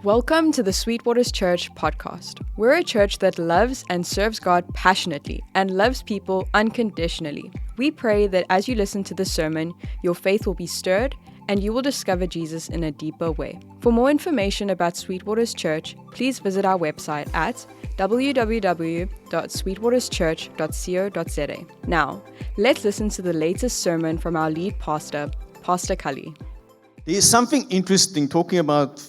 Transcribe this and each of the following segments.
Welcome to the Sweetwaters Church podcast. We're a church that loves and serves God passionately and loves people unconditionally. We pray that as you listen to this sermon, your faith will be stirred and you will discover Jesus in a deeper way. For more information about Sweetwaters Church, please visit our website at www.sweetwaterschurch.co.za. Now, let's listen to the latest sermon from our lead pastor, Pastor Cully. There's something interesting, talking about,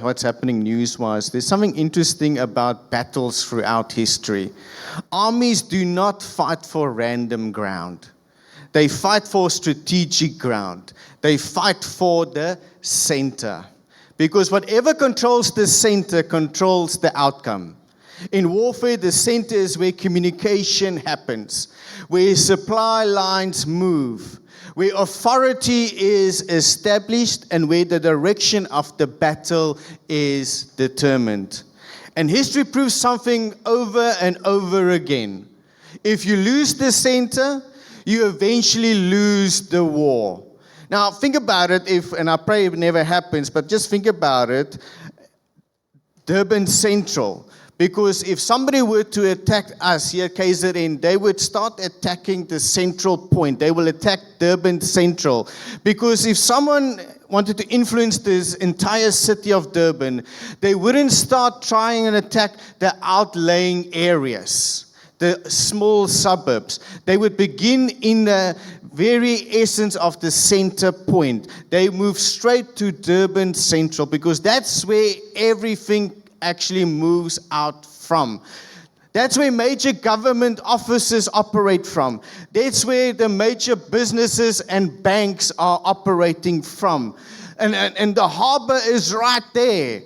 what's happening news-wise. There's something interesting about battles throughout history. Armies do not fight for random ground. They fight for strategic ground. They fight for the center. Because whatever controls the center controls the outcome. In warfare, the center is where communication happens, where supply lines move, where authority is established, and where the direction of the battle is determined. And history proves something over and over again. If you lose the center, you eventually lose the war. Now, think about it, and I pray it never happens, but just think about it, Durban Central. Because if somebody were to attack us here at KZN, they would start attacking the central point. They will attack Durban Central. Because if someone wanted to influence this entire city of Durban, they wouldn't start trying and attack the outlying areas, the small suburbs. They would begin in the very essence of the center point. They move straight to Durban Central because that's where everything actually moves out from. That's where major government offices operate from. That's where the major businesses and banks are operating from. And the harbor is right there.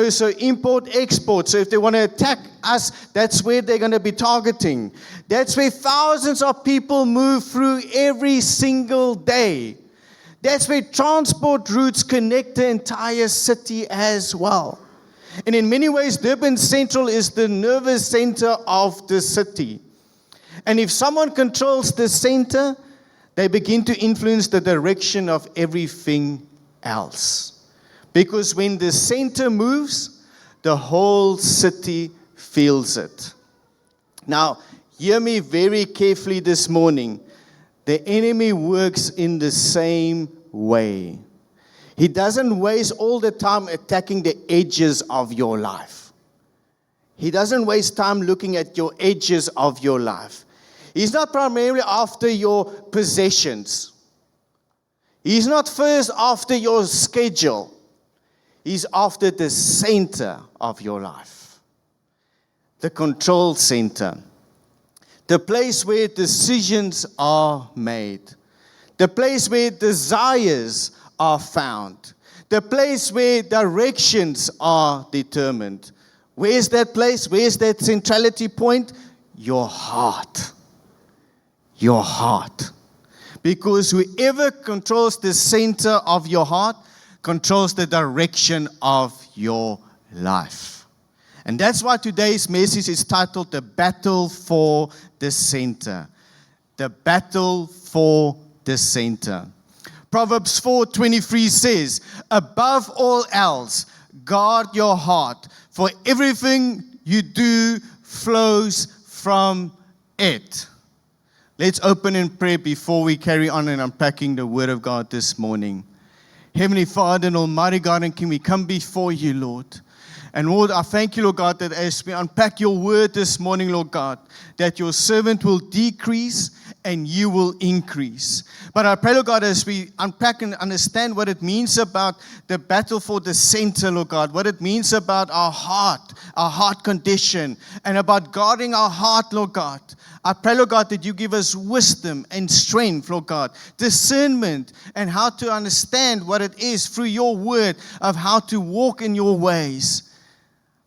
So import, export. So if they want to attack us, that's where they're going to be targeting. That's where thousands of people move through every single day. That's where transport routes connect the entire city as well. And in many ways, Durban Central is the nervous center of the city. And if someone controls the center, they begin to influence the direction of everything else. Because when the center moves, the whole city feels it. Now, hear me very carefully this morning. The enemy works in the same way. He doesn't waste all the time attacking the edges of your life. He doesn't waste time looking at your edges of your life. He's not primarily after your possessions. He's not first after your schedule. He's after the center of your life. The control center. The place where decisions are made. The place where desires are found. The place where directions are determined. Where's that place? Where's that centrality point? Your heart. Your heart. Because whoever controls the center of your heart controls the direction of your life. And that's why today's message is titled The Battle for the Center. The Battle for the Center. Proverbs 4:23 says, above all else, guard your heart, for everything you do flows from it. Let's open in prayer before we carry on and unpacking the Word of God this morning. Heavenly Father and Almighty God, and can we come before you, Lord? And Lord, I thank you, Lord God, that as we unpack your Word this morning, Lord God, that your servant will decrease and you will increase. But I pray, Lord God, as we unpack and understand what it means about the battle for the center, Lord God, what it means about our heart condition, and about guarding our heart, Lord God. I pray, Lord God, that you give us wisdom and strength, Lord God, discernment, and how to understand what it is through your word of how to walk in your ways.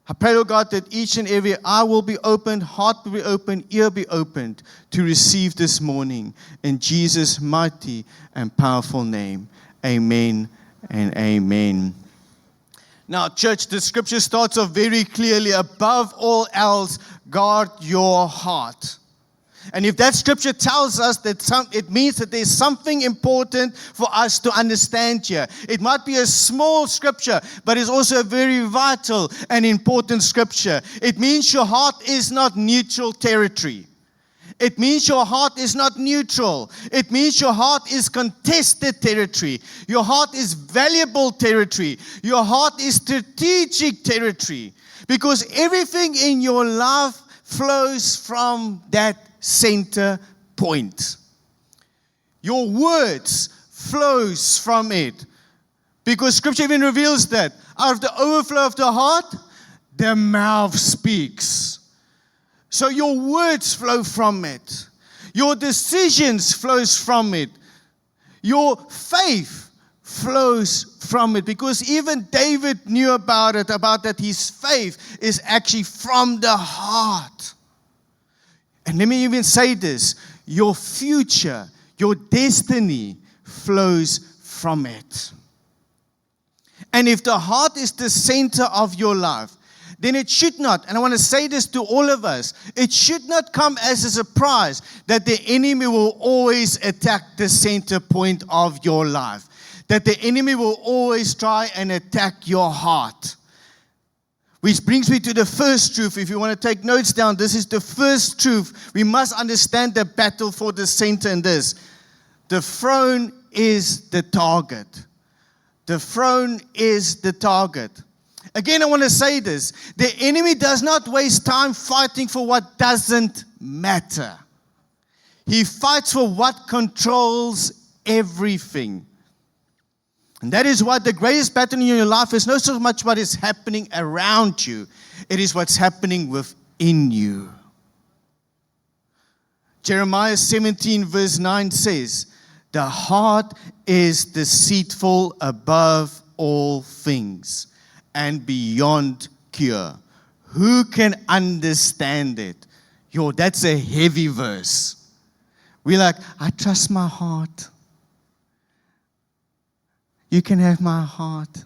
I pray, Lord God, that each and every eye will be opened, heart will be opened, ear be opened to receive this morning. In Jesus' mighty and powerful name, amen and amen. Now, church, the scripture starts off very clearly. Above all else, guard your heart. And if that scripture tells us that it means that there's something important for us to understand here. It might be a small scripture, but it's also a very vital and important scripture. It means your heart is not neutral territory. It means your heart is not neutral. It means your heart is contested territory. Your heart is valuable territory. Your heart is strategic territory. Because everything in your life flows from that center point. Your words flows from it. Because scripture even reveals that out of the overflow of the heart, the mouth speaks. So your words flow from it. Your decisions flows from it. Your faith flows from it. Because even David knew about that his faith is actually from the heart. And let me even say this, your future, your destiny flows from it. And if the heart is the center of your life, then it should not, and I want to say this to all of us, it should not come as a surprise that the enemy will always attack the center point of your life. That the enemy will always try and attack your heart. Which brings me to the first truth. If you want to take notes down, this is the first truth. We must understand the battle for the center in this. The throne is the target. The throne is the target. Again, I want to say this. The enemy does not waste time fighting for what doesn't matter. He fights for what controls everything. And that is why the greatest battle in your life is not so much what is happening around you. It is what's happening within you. Jeremiah 17 verse 9 says, the heart is deceitful above all things and beyond cure. Who can understand it? That's a heavy verse. We're like, I trust my heart. You can have my heart.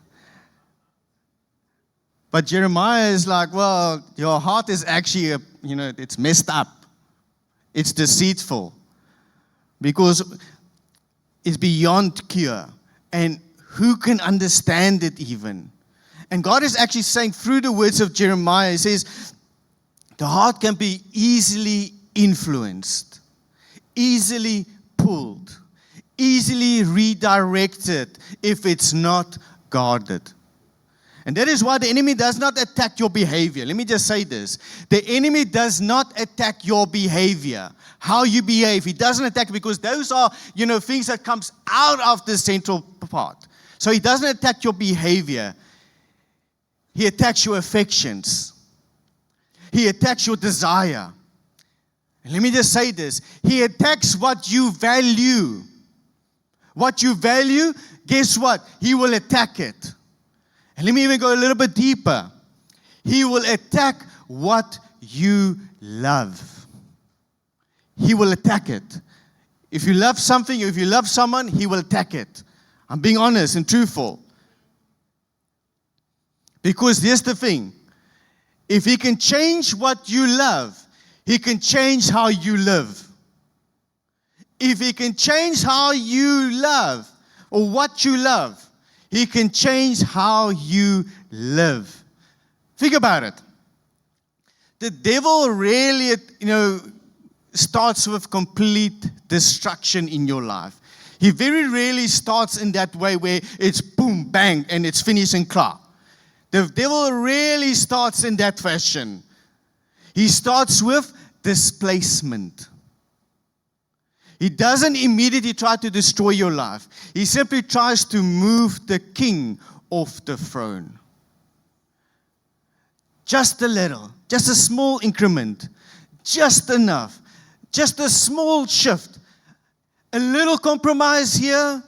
But Jeremiah is like, well, your heart is actually, it's messed up. It's deceitful. Because it's beyond cure. And who can understand it even? And God is actually saying through the words of Jeremiah, He says, the heart can be easily influenced, easily pulled, easily redirected if it's not guarded. And that is why the enemy does not attack your behavior. Let me just say this. The enemy does not attack your behavior, how you behave. He doesn't attack because those are, things that comes out of the central part. So he doesn't attack your behavior. He attacks your affections. He attacks your desire. And let me just say this. He attacks what you value. What you value, guess what? He will attack it. And let me even go a little bit deeper. He will attack what you love. He will attack it. If you love something, if you love someone, he will attack it. I'm being honest and truthful. Because here's the thing. If he can change what you love, he can change how you live. If he can change how you love or what you love, he can change how you live. Think about it. The devil really, starts with complete destruction in your life. He very rarely starts in that way where it's boom, bang, and it's finished and clear. The devil rarely starts in that fashion. He starts with displacement. He doesn't immediately try to destroy your life. He simply tries to move the king off the throne. Just a little, just a small increment, just enough, just a small shift, a little compromise here,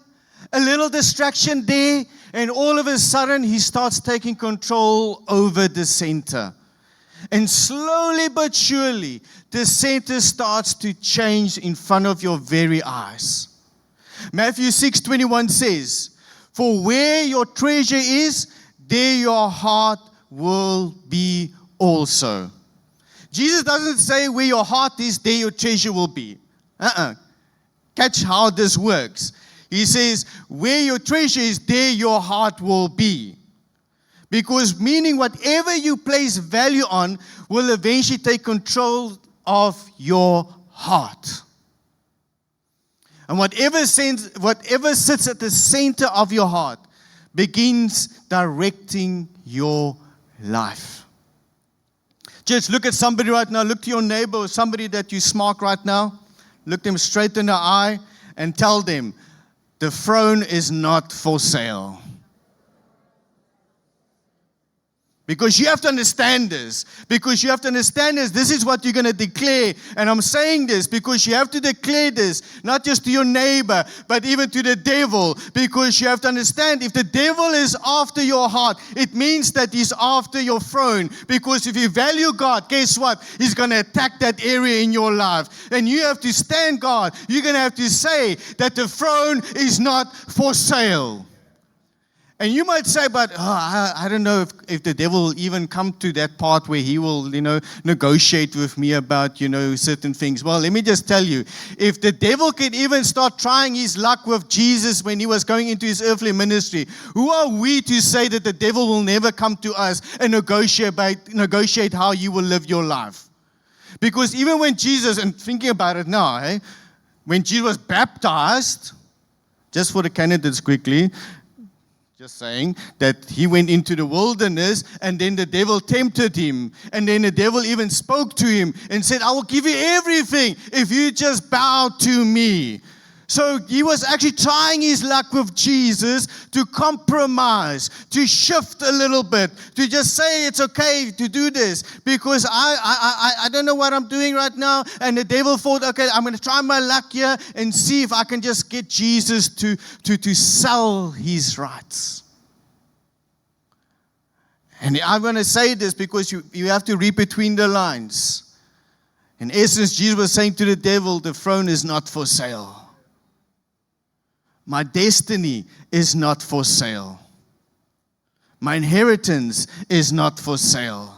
a little distraction there, and all of a sudden he starts taking control over the center. And slowly but surely, the center starts to change in front of your very eyes. Matthew 6:21 says, for where your treasure is, there your heart will be also. Jesus doesn't say where your heart is, there your treasure will be. Catch how this works. He says, where your treasure is, there your heart will be. Because meaning whatever you place value on will eventually take control of your heart. And whatever sits at the center of your heart begins directing your life. Church, look at somebody right now. Look to your neighbor or somebody that you smirk right now. Look them straight in the eye and tell them, the throne is not for sale. Because you have to understand this. This is what you're going to declare. And I'm saying this because you have to declare this, not just to your neighbor, but even to the devil. Because you have to understand, if the devil is after your heart, it means that he's after your throne. Because if you value God, guess what? He's going to attack that area in your life. And you have to stand God. You're going to have to say that the throne is not for sale. And you might say, but I don't know if the devil will even come to that part where he will, negotiate with me about, certain things. Well, let me just tell you, if the devil could even start trying his luck with Jesus when he was going into his earthly ministry, who are we to say that the devil will never come to us and negotiate how you will live your life? Because even when Jesus, and thinking about it now, when Jesus was baptized, just for the candidates quickly, just saying that he went into the wilderness and then the devil tempted him. And then the devil even spoke to him and said, I will give you everything if you just bow to me. So he was actually trying his luck with Jesus to compromise, to shift a little bit, to just say it's okay to do this because I don't know what I'm doing right now. And the devil thought, okay, I'm going to try my luck here and see if I can just get Jesus to sell his rights. And I'm going to say this because you have to read between the lines. In essence, Jesus was saying to the devil, the throne is not for sale. My destiny is not for sale. My inheritance is not for sale.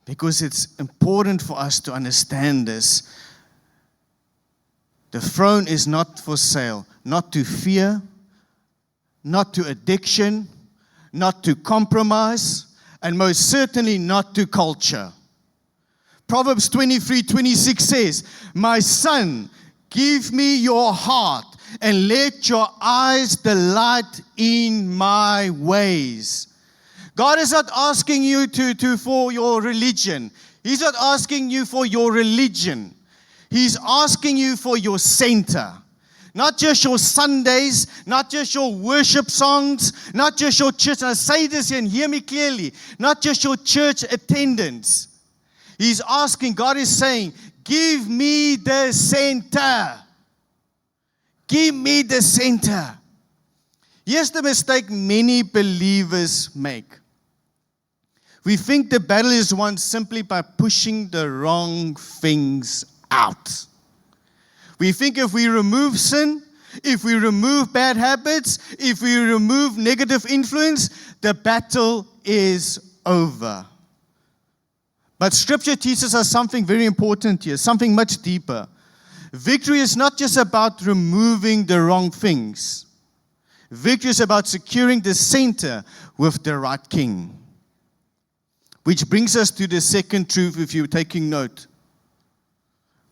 Because it's important for us to understand this. The throne is not for sale, not to fear, not to addiction, not to compromise, and most certainly not to culture. Proverbs 23:26 says, my son, give me your heart and let your eyes delight in my ways. God is not asking you for your religion. He's not asking you for your religion. He's asking you for your center. Not just your Sundays, not just your worship songs, not just your church. And I say this here and hear me clearly. Not just your church attendance. He's asking, God is saying, give me the center. Give me the center. Here's the mistake many believers make. We think the battle is won simply by pushing the wrong things out. We think if we remove sin, if we remove bad habits, if we remove negative influence, the battle is over. But Scripture teaches us something very important here, something much deeper. Victory is not just about removing the wrong things. Victory is about securing the center with the right king. Which brings us to the second truth, if you're taking note.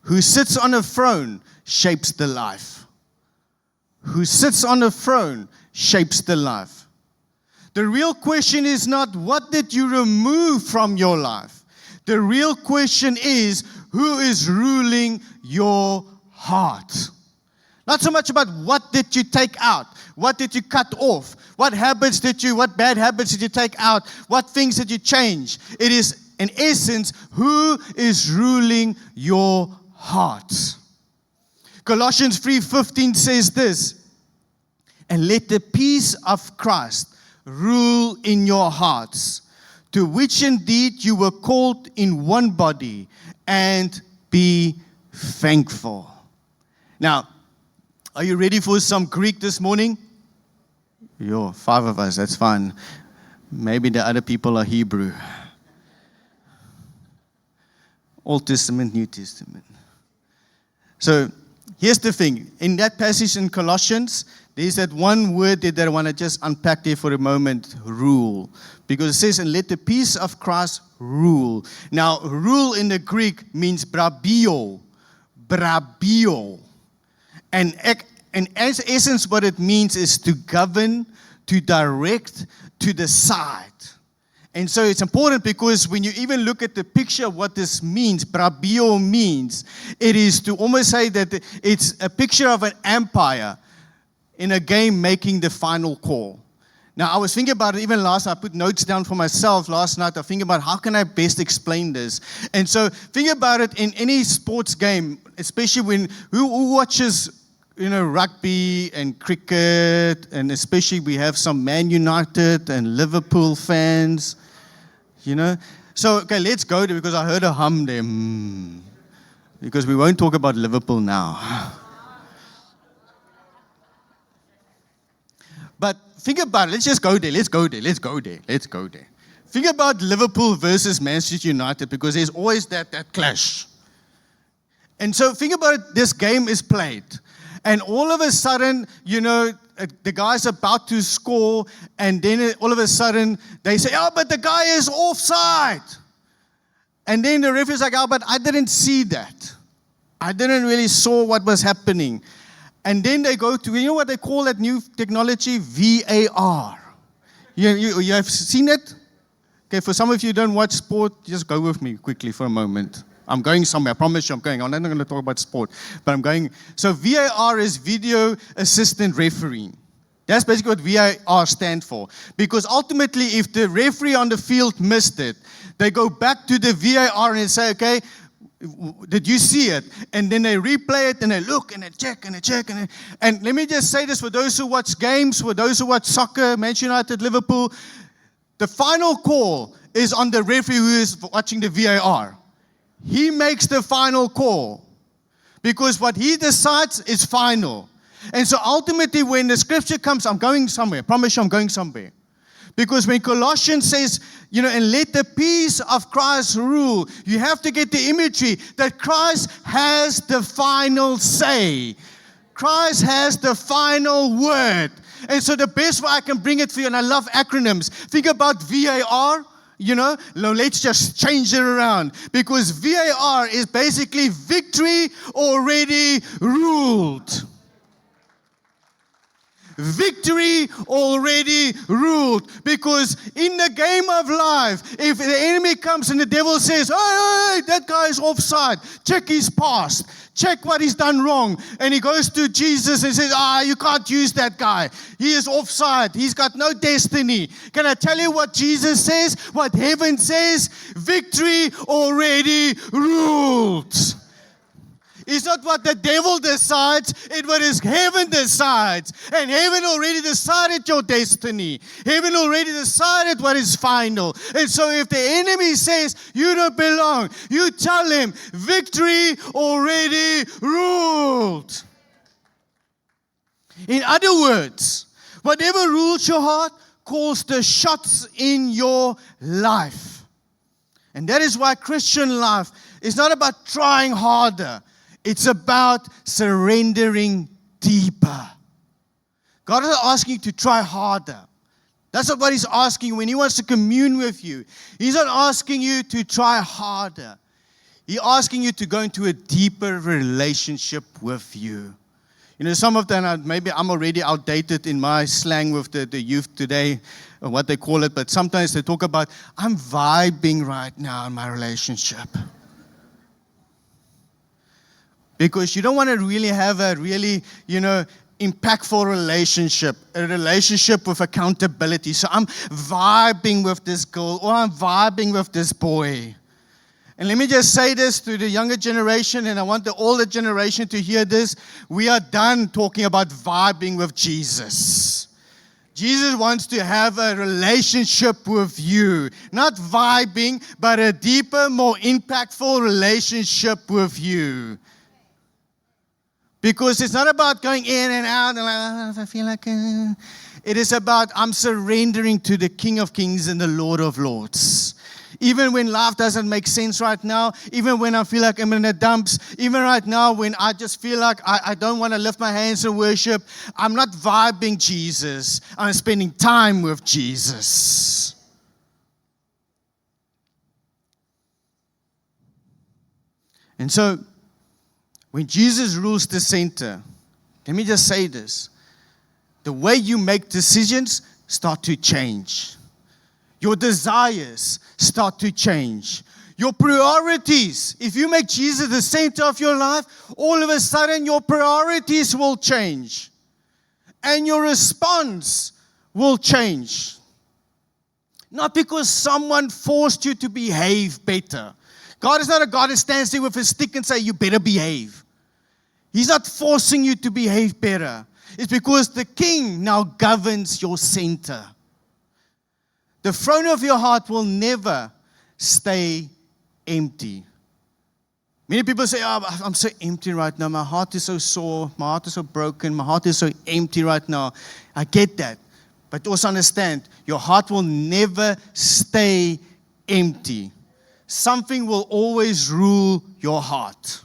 Who sits on a throne shapes the life. Who sits on a throne shapes the life. The real question is not what did you remove from your life. The real question is who is ruling your heart. Not so much about what did you take out, what did you cut off, what bad habits did you take out, what things did you change. It is, in essence, who is ruling your heart. Colossians 3:15 says this, and let the peace of Christ rule in your hearts, to which indeed you were called in one body, and be thankful. Now, are you ready for some Greek this morning? 5 of us, that's fine. Maybe the other people are Hebrew. Old Testament, New Testament. So here's the thing. In that passage in Colossians, there's that one word that I want to just unpack there for a moment, rule. Because it says, and let the peace of Christ rule. Now, rule in the Greek means brabio. Brabio. And as essence, what it means is to govern, to direct, to decide. And so it's important because when you even look at the picture of what this means, brabio means, it is to almost say that it's a picture of an empire in a game making the final call. Now, I was thinking about it even last night. I put notes down for myself last night. I think about how can I best explain this. And so think about it in any sports game, especially when who watches rugby and cricket, and especially we have some Man United and Liverpool fans, So, okay, let's go there because I heard a hum there. Because we won't talk about Liverpool now. But think about it. Let's just go there. Let's go there. Think about Liverpool versus Manchester United because there's always that clash. And so think about it. This game is played. And all of a sudden, the guy's about to score. And then all of a sudden, they say, oh, but the guy is offside. And then the referee's like, oh, but I didn't see that. I didn't really saw what was happening. And then they go to, what they call that new technology? VAR. You have seen it? Okay, for some of you who don't watch sport, just go with me quickly for a moment. I'm going somewhere. I promise you I'm going. I'm not going to talk about sport, but I'm going. So VAR is Video Assistant Refereeing. That's basically what VAR stands for. Because ultimately, if the referee on the field missed it, they go back to the VAR and they say, okay, did you see it? And then they replay it and they look and they check and they check. And let me just say this for those who watch games, for those who watch soccer, Manchester United, Liverpool, the final call is on the referee who is watching the VAR. He makes the final call because what he decides is final. And so ultimately when the scripture comes, I'm going somewhere. I promise you I'm going somewhere. Because when Colossians says, and let the peace of Christ rule, you have to get the imagery that Christ has the final say. Christ has the final word. And so the best way I can bring it for you, and I love acronyms, think about VAR. Let's just change it around. Because VAR is basically victory already ruled. Victory already ruled. Because in the game of life, if the enemy comes and the devil says, hey, that guy is offside, check his past, check what he's done wrong. And he goes to Jesus and says, you can't use that guy. He is offside. He's got no destiny. Can I tell you what Jesus says? What heaven says? Victory already ruled. It's not what the devil decides, it's what heaven decides. And heaven already decided your destiny. Heaven already decided what is final. And so if the enemy says you don't belong, you tell him victory already ruled. In other words, whatever rules your heart calls the shots in your life. And that is why Christian life is not about trying harder. It's about surrendering deeper. God is not asking you to try harder. That's not what He's asking when He wants to commune with you. He's not asking you to try harder. He's asking you to go into a deeper relationship with you. Some of them, maybe I'm already outdated in my slang with the youth today, or what they call it, but sometimes they talk about, I'm vibing right now in my relationship. Because you don't want to really have a really, impactful relationship, a relationship with accountability. So I'm vibing with this girl or I'm vibing with this boy. And let me just say this to the younger generation, and I want the older generation to hear this. We are done talking about vibing with Jesus. Jesus wants to have a relationship with you. Not vibing, but a deeper, more impactful relationship with you. Because it's not about going in and out and I feel like it is about I'm surrendering to the King of Kings and the Lord of Lords. Even when life doesn't make sense right now, even when I feel like I'm in the dumps, even right now when I just feel like I don't want to lift my hands in worship, I'm not vibing Jesus. I'm spending time with Jesus. And so, when Jesus rules the center, let me just say this. The way you make decisions start to change. Your desires start to change. Your priorities, if you make Jesus the center of your life, all of a sudden your priorities will change. And your response will change. Not because someone forced you to behave better. God is not a God that stands there with a stick and say, you better behave. He's not forcing you to behave better. It's because the King now governs your center. The throne of your heart will never stay empty. Many people say, oh, I'm so empty right now. My heart is so sore. My heart is so broken. My heart is so empty right now. I get that. But also understand, your heart will never stay empty. Something will always rule your heart.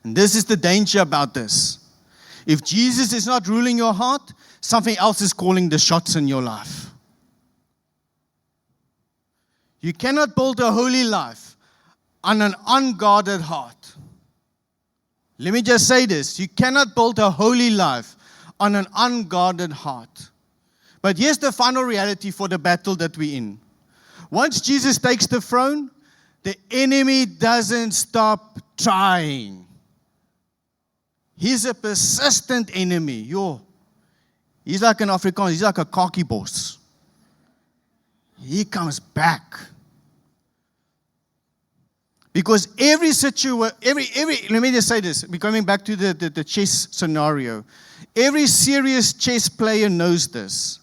And this is the danger about this. If Jesus is not ruling your heart, something else is calling the shots in your life. You cannot build a holy life on an unguarded heart. Let me just say this. You cannot build a holy life on an unguarded heart. But here's the final reality for the battle that we're in. Once Jesus takes the throne, the enemy doesn't stop trying. He's a persistent enemy. He's like an Afrikaans, he's like a cocky boss. He comes back. Because every situation, let me just say this, we're coming back to the chess scenario. Every serious chess player knows this.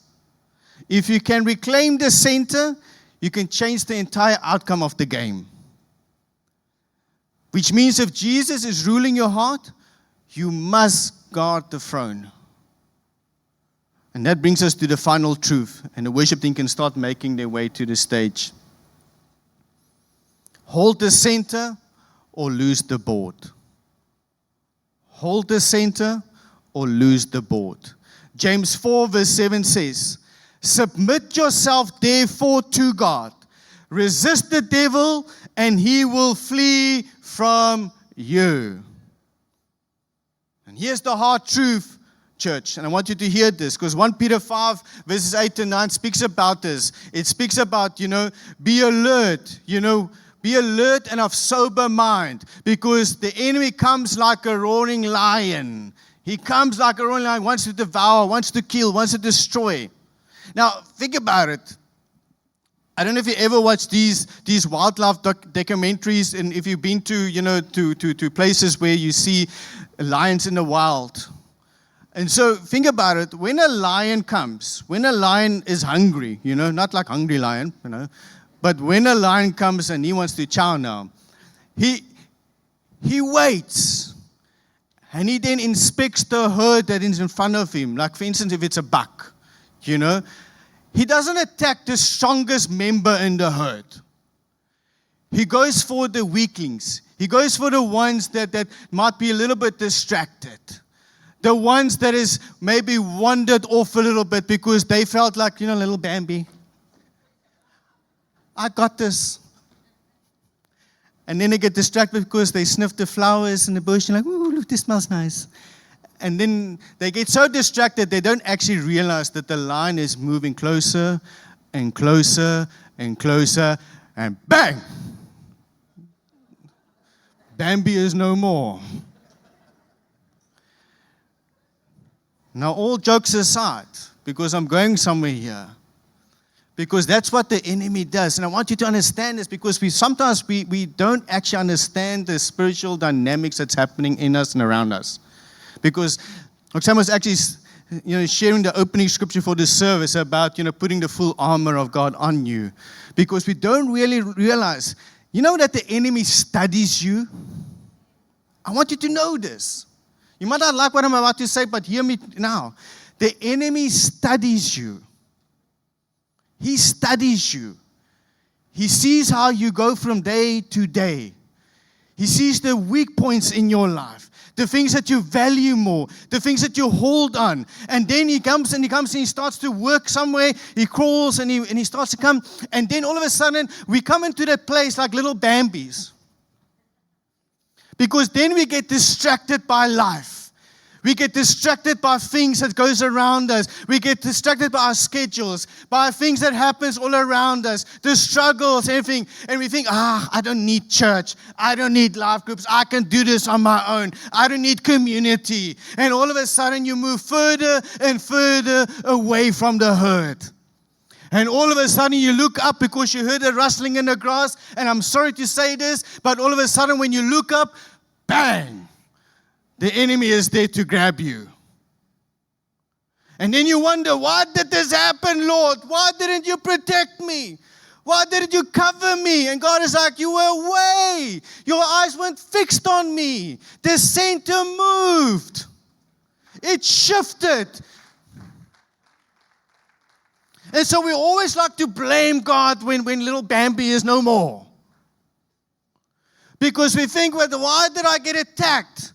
If you can reclaim the center, you can change the entire outcome of the game. Which means if Jesus is ruling your heart, you must guard the throne. And that brings us to the final truth. And the worship team can start making their way to the stage. Hold the center or lose the board. Hold the center or lose the board. James 4 verse 7 says, submit yourself therefore to God. Resist the devil and he will flee from you. And here's the hard truth, church. And I want you to hear this because 1 Peter 5 verses 8 to 9 speaks about this. It speaks about, be alert, be alert and of sober mind because the enemy comes like a roaring lion. He comes like a roaring lion, wants to devour, wants to kill, wants to destroy. Now, think about it. I don't know if you ever watched these wildlife documentaries, and if you've been to places where you see lions in the wild. And so, think about it. When a lion comes, when a lion is hungry, not like hungry lion, but when a lion comes and he wants to chow now, he waits. And he then inspects the herd that is in front of him. Like, for instance, if it's a buck, he doesn't attack the strongest member in the herd. He goes for the weaklings. He goes for the ones that might be a little bit distracted. The ones that is maybe wandered off a little bit because they felt like, little Bambi. I got this. And then they get distracted because they sniff the flowers in the bush and ooh, look, this smells nice. And then they get so distracted, they don't actually realize that the lion is moving closer and closer and closer, and bang! Bambi is no more. Now, all jokes aside, because I'm going somewhere here, because that's what the enemy does. And I want you to understand this because sometimes we don't actually understand the spiritual dynamics that's happening in us and around us. Because Oksana was actually sharing the opening scripture for this service about putting the full armor of God on you. Because we don't really realize, that the enemy studies you. I want you to know this. You might not like what I'm about to say, but hear me now. The enemy studies you. He studies you. He sees how you go from day to day. He sees the weak points in your life, the things that you value more, the things that you hold on. And then he comes and he starts to work somewhere. He crawls and he starts to come. And then all of a sudden, we come into that place like little Bambis. Because then we get distracted by life. We get distracted by things that goes around us. We get distracted by our schedules, by things that happens all around us, the struggles, everything. And we think, I don't need church. I don't need life groups. I can do this on my own. I don't need community. And all of a sudden you move further and further away from the herd. And all of a sudden you look up because you heard a rustling in the grass. And I'm sorry to say this, but all of a sudden when you look up, bang! The enemy is there to grab you. And then you wonder, why did this happen, Lord? Why didn't you protect me? Why didn't you cover me? And God is like, you were away. Your eyes weren't fixed on me. The center moved. It shifted. And so we always like to blame God when little Bambi is no more. Because we think, well, why did I get attacked?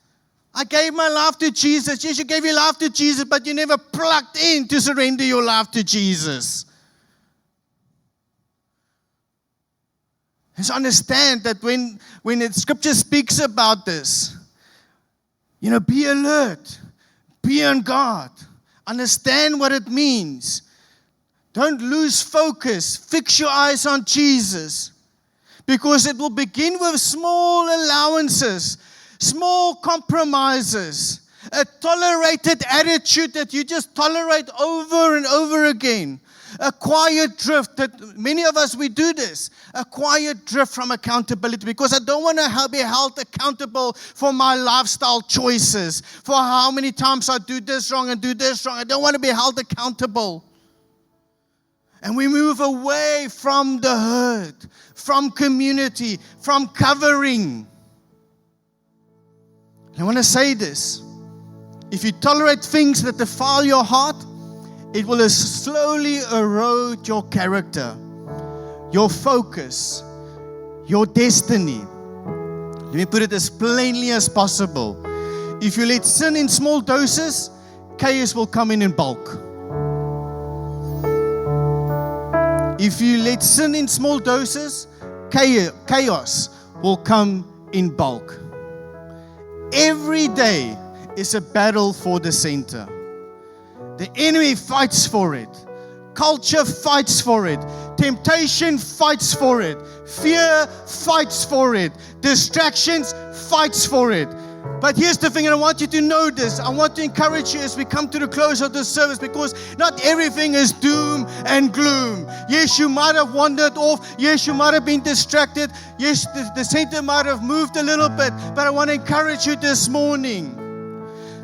I gave my life to Jesus. Yes, you gave your life to Jesus, but you never plugged in to surrender your life to Jesus. Let's understand that when the scripture speaks about this, be alert, be on guard, understand what it means. Don't lose focus. Fix your eyes on Jesus. Because it will begin with small allowances, small compromises, a tolerated attitude that you just tolerate over and over again. A quiet drift that many of us, we do this. A quiet drift from accountability because I don't want to be held accountable for my lifestyle choices, for how many times I do this wrong and do this wrong. I don't want to be held accountable. And we move away from the herd, from community, from covering. I want to say this. If you tolerate things that defile your heart, it will slowly erode your character, your focus, your destiny. Let me put it as plainly as possible. If you let sin in small doses, chaos will come in bulk. If you let sin in small doses, chaos will come in bulk. Every day is a battle for the center. The enemy fights for it. Culture fights for it. Temptation fights for it. Fear fights for it. Distractions fights for it. But here's the thing, and I want you to know this. I want to encourage you as we come to the close of this service, because not everything is doom and gloom. Yes, you might have wandered off. Yes, you might have been distracted. Yes, the center might have moved a little bit. But I want to encourage you this morning.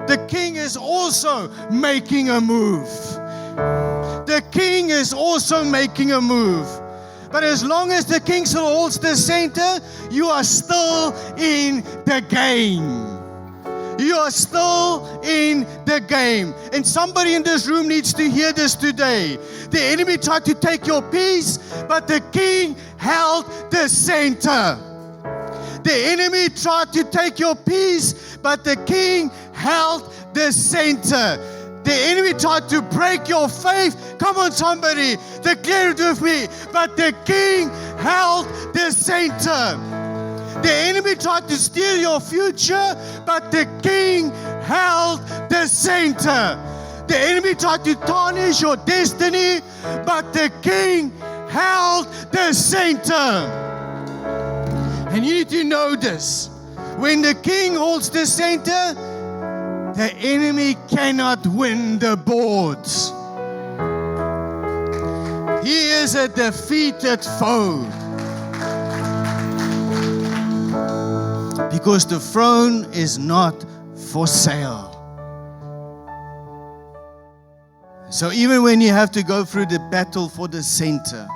The King is also making a move. The King is also making a move. But as long as the King still holds the center, you are still in the game. You are still in the game. And somebody in this room needs to hear this today. The enemy tried to take your peace, but the King held the center. The enemy tried to take your peace, but the King held the center. The enemy tried to break your faith. Come on, somebody, declare it with me. But the King held the center. The enemy tried to steal your future, but the King held the center. The enemy tried to tarnish your destiny, but the King held the center. And you need to know this. When the King holds the center, the enemy cannot win the boards. He is a defeated foe. Because the throne is not for sale. So even when you have to go through the battle for the center,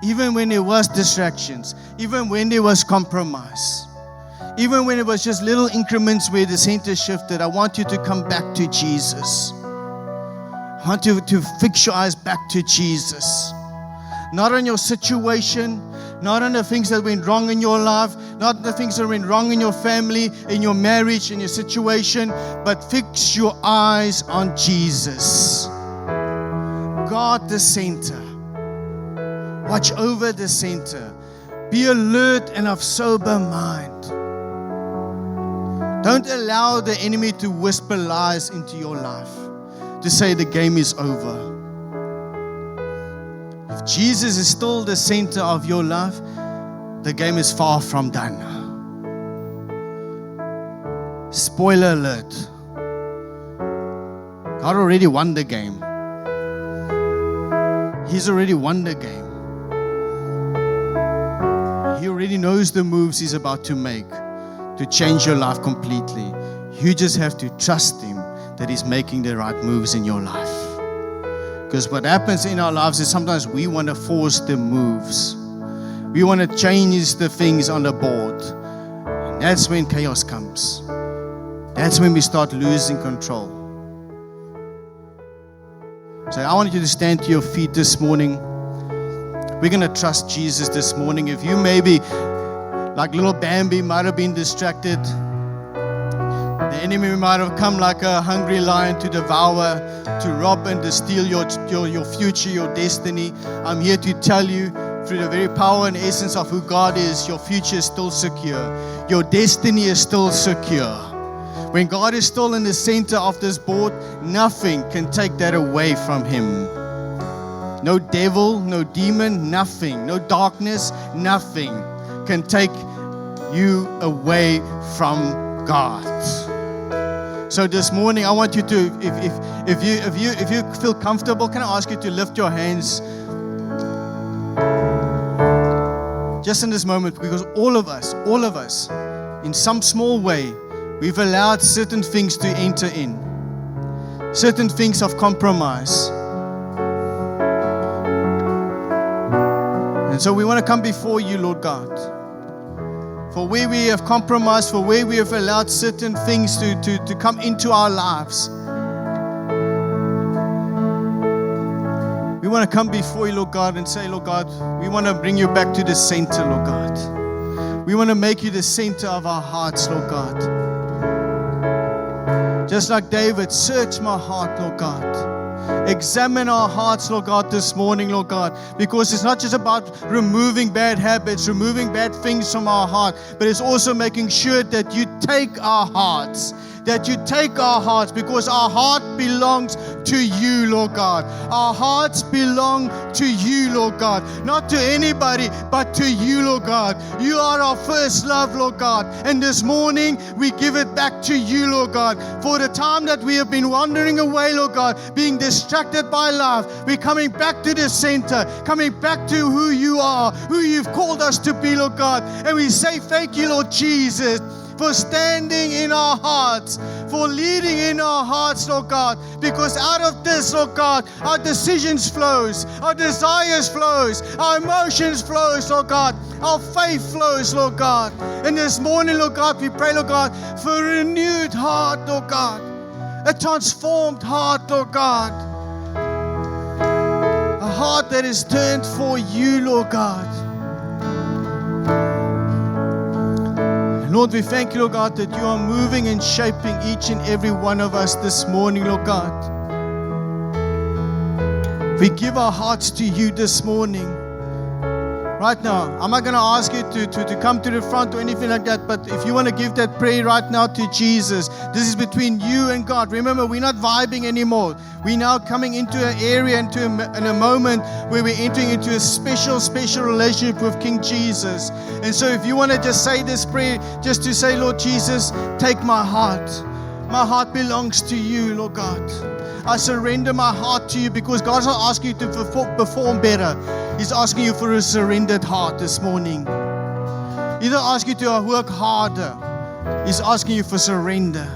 even when there was distractions, even when there was compromise, even when it was just little increments where the center shifted, I want you to come back to Jesus. I want you to fix your eyes back to Jesus. Not on your situation, Not on the things that went wrong in your life, not the things that went wrong in your family, in your marriage, in your situation, but fix your eyes on Jesus. Guard the center. Watch over the center. Be alert and of sober mind. Don't allow the enemy to whisper lies into your life, to say the game is over. If Jesus is still the center of your life, the game is far from done. Spoiler alert. God already won the game. He's already won the game. He already knows the moves He's about to make to change your life completely. You just have to trust Him that He's making the right moves in your life. Because what happens in our lives is sometimes we want to force the moves. We want to change the things on the board. And that's when chaos comes. That's when we start losing control. So I want you to stand to your feet this morning. We're going to trust Jesus this morning. If you maybe, like little Bambi, might have been distracted, the enemy might have come like a hungry lion to devour, to rob and to steal your future, your destiny. I'm here to tell you, through the very power and essence of who God is, your future is still secure. Your destiny is still secure. When God is still in the center of this board, nothing can take that away from Him. No devil, no demon, nothing. No darkness, nothing can take you away from God. So this morning, I want you to, if you feel comfortable, can I ask you to lift your hands just in this moment, because all of us, in some small way, we've allowed certain things to enter in, certain things of compromise. And so we want to come before you, Lord God, for where we have compromised, for where we have allowed certain things to come into our lives. We want to come before you, Lord God, and say, Lord God, we want to bring you back to the center, Lord God. We want to make you the center of our hearts, Lord God. Just like David, search my heart, Lord God. Examine our hearts, Lord God, this morning, Lord God, because it's not just about removing bad habits, removing bad things from our heart, but it's also making sure that you take our hearts, because our heart belongs to you, Lord God. Our hearts belong to you, Lord God. Not to anybody, but to you, Lord God. You are our first love, Lord God. And this morning, we give it back to you, Lord God. For the time that we have been wandering away, Lord God, being distracted by life, we're coming back to the center, coming back to who you are, who you've called us to be, Lord God. And we say thank you, Lord Jesus, for standing in our hearts, for leading in our hearts, Lord God, because out of this, Lord God, our decisions flows, our desires flows, our emotions flows, Lord God, our faith flows, Lord God. And this morning, Lord God, we pray, Lord God, for a renewed heart, Lord God, a transformed heart, Lord God, a heart that is turned for you, Lord God. Lord, we thank you, Lord God, that you are moving and shaping each and every one of us this morning, Lord God. We give our hearts to you this morning. Right now, I'm not going to ask you to come to the front or anything like that, but if you want to give that prayer right now to Jesus, this is between you and God. Remember, we're not vibing anymore. We're now coming into an area, in a moment where we're entering into a special relationship with King Jesus. And so if you want to just say this prayer, just to say, Lord Jesus, take my heart. My heart belongs to you, Lord God. I surrender my heart to you, because God's not asking you to perform better. He's asking you for a surrendered heart this morning. He doesn't ask you to work harder. He's asking you for surrender.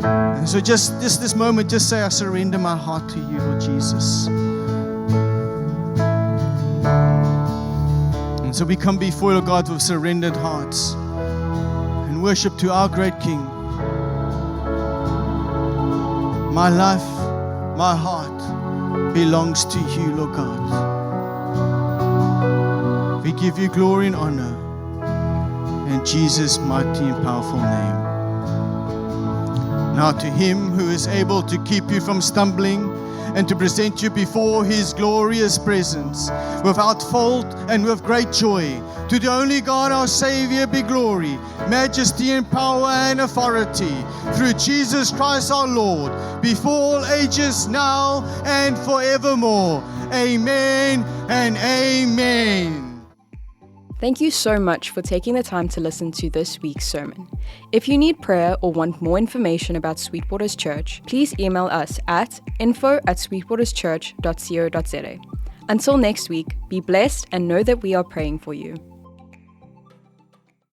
And so just this moment, just say, I surrender my heart to you, Lord Jesus. And so we come before you, God, with surrendered hearts and worship to our great King. My life, my heart belongs to you, Lord God. We give you glory and honor in Jesus' mighty and powerful name. Now to him who is able to keep you from stumbling and to present you before his glorious presence without fault and with great joy, to the only God our Savior be glory, majesty and power and authority through Jesus Christ our Lord, before all ages, now and forevermore. Amen and amen. Thank you so much for taking the time to listen to this week's sermon. If you need prayer or want more information about Sweetwaters Church, please email us at info@sweetwaterschurch.co.za. Until next week, be blessed and know that we are praying for you.